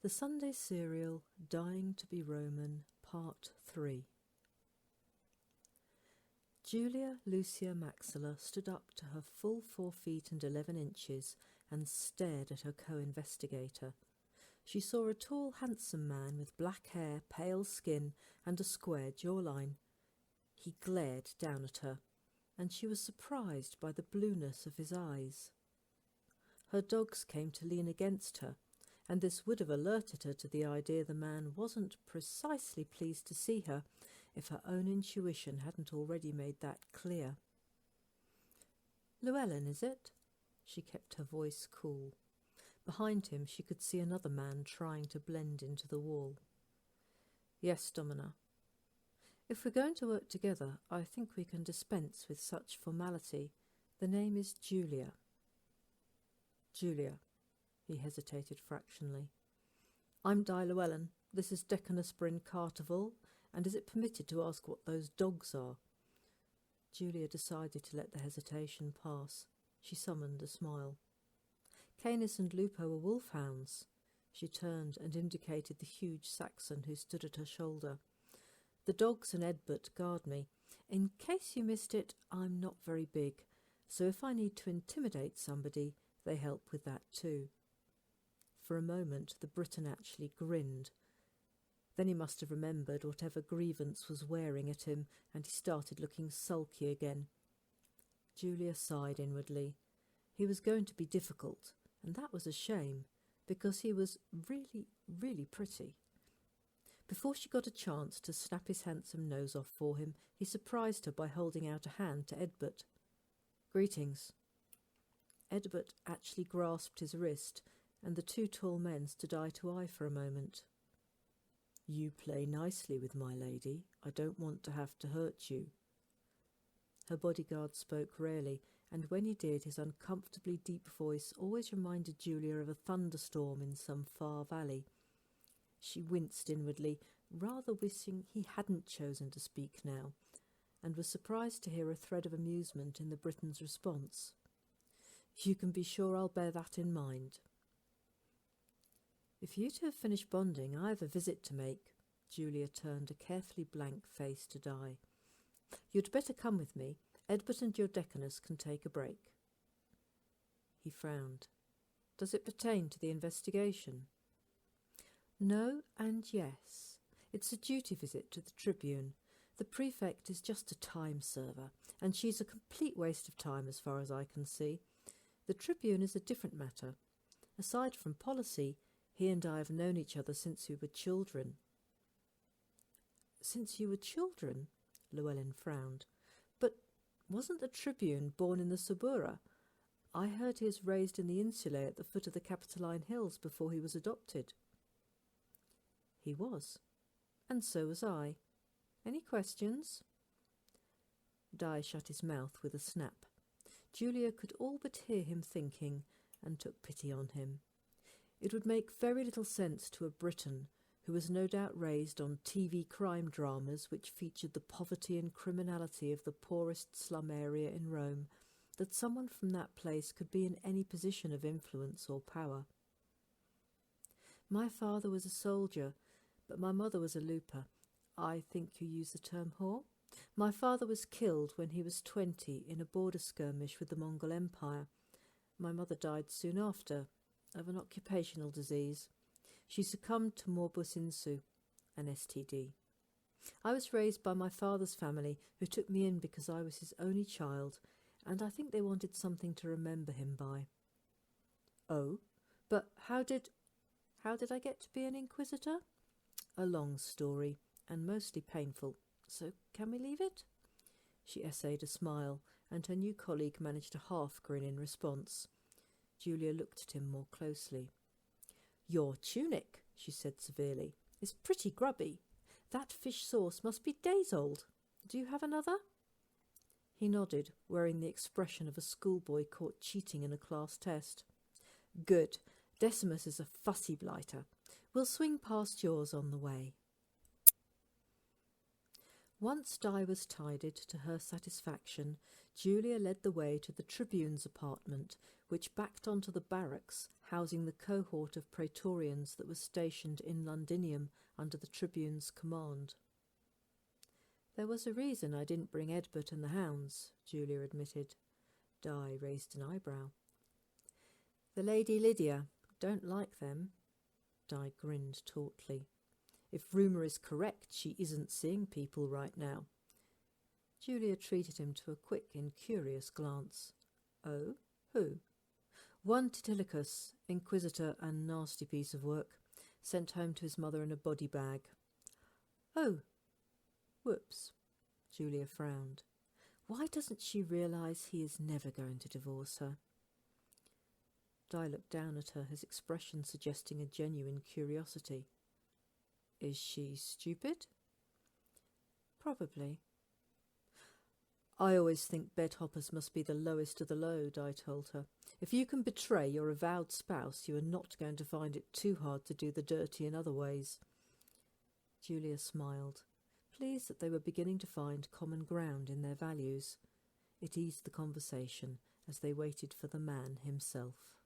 The Sunday Serial, Dying to be Roman, Part 3. Julia Lucia Maxilla stood up to her full 4 feet and 11 inches and stared at her co-investigator. She saw a tall, handsome man with black hair, pale skin and a square jawline. He glared down at her, and she was surprised by the blueness of his eyes. Her dogs came to lean against her, and this would have alerted her to the idea the man wasn't precisely pleased to see her if her own intuition hadn't already made that clear. "Llewellyn, is it?" She kept her voice cool. Behind him she could see another man trying to blend into the wall. "Yes, Domina. If we're going to work together, I think we can dispense with such formality. The name is Julia." "Julia." He hesitated fractionally. "I'm Di Llewellyn. This is Decanus Bryn Carterville, and is it permitted to ask what those dogs are?" Julia decided to let the hesitation pass. She summoned a smile. "Canis and Lupo are wolfhounds." She turned and indicated the huge Saxon who stood at her shoulder. "The dogs and Edbert guard me. In case you missed it, I'm not very big, so if I need to intimidate somebody, they help with that too." For a moment the Briton actually grinned. Then he must have remembered whatever grievance was wearing at him, and he started looking sulky again. Julia sighed inwardly. He was going to be difficult, and that was a shame, because he was really, really pretty. Before she got a chance to snap his handsome nose off for him, he surprised her by holding out a hand to Edbert. "Greetings." Edbert actually grasped his wrist, and the 2 tall men stood eye to eye for a moment. "You play nicely with my lady. I don't want to have to hurt you." Her bodyguard spoke rarely, and when he did, his uncomfortably deep voice always reminded Julia of a thunderstorm in some far valley. She winced inwardly, rather wishing he hadn't chosen to speak now, and was surprised to hear a thread of amusement in the Briton's response. "You can be sure I'll bear that in mind." "If you two have finished bonding, I have a visit to make." Julia turned a carefully blank face to Di. "You'd better come with me. Edbert and your Decanus can take a break." He frowned. "Does it pertain to the investigation?" "No and yes. It's a duty visit to the Tribune. The prefect is just a time server, and she's a complete waste of time as far as I can see. The Tribune is a different matter. Aside from policy, he and I have known each other since we were children." "Since you were children?" Llewellyn frowned. "But wasn't the Tribune born in the Subura? I heard he was raised in the insulae at the foot of the Capitoline Hills before he was adopted." "He was. And so was I. Any questions?" Di shut his mouth with a snap. Julia could all but hear him thinking, and took pity on him. It would make very little sense to a Briton, who was no doubt raised on TV crime dramas which featured the poverty and criminality of the poorest slum area in Rome, that someone from that place could be in any position of influence or power. "My father was a soldier, but my mother was a looper. I think you use the term whore? My father was killed when he was 20 in a border skirmish with the Mongol Empire. My mother died soon after, of an occupational disease. She succumbed to morbus insu, an STD. I was raised by my father's family, who took me in because I was his only child, and I think they wanted something to remember him by." "Oh, but how did I get to be an inquisitor?" "A long story, and mostly painful. So can we leave it?" She essayed a smile, and her new colleague managed a half grin in response. Julia looked at him more closely. "Your tunic," she said severely, "is pretty grubby. That fish sauce must be days old. Do you have another?" He nodded, wearing the expression of a schoolboy caught cheating in a class test. "Good. Decimus is a fussy blighter. We'll swing past yours on the way." Once Di was tidied to her satisfaction, Julia led the way to the Tribune's apartment, which backed onto the barracks, housing the cohort of praetorians that was stationed in Londinium under the Tribune's command. "There was a reason I didn't bring Egbert and the hounds," Julia admitted. Di raised an eyebrow. "The Lady Lydia don't like them." Di grinned tautly. "If rumour is correct, she isn't seeing people right now." Julia treated him to a quick, incurious glance. "Oh? Who?" "One Titilicus, inquisitor and nasty piece of work, sent home to his mother in a body bag." "Oh. Whoops." Julia frowned. Why doesn't she realise he is never going to divorce her? Di looked down at her, his expression suggesting a genuine curiosity. "Is she stupid?" "Probably." "I always think bedhoppers must be the lowest of the low," Di told her. "If you can betray your avowed spouse, you are not going to find it too hard to do the dirty in other ways." Julia smiled, pleased that they were beginning to find common ground in their values. It eased the conversation as they waited for the man himself.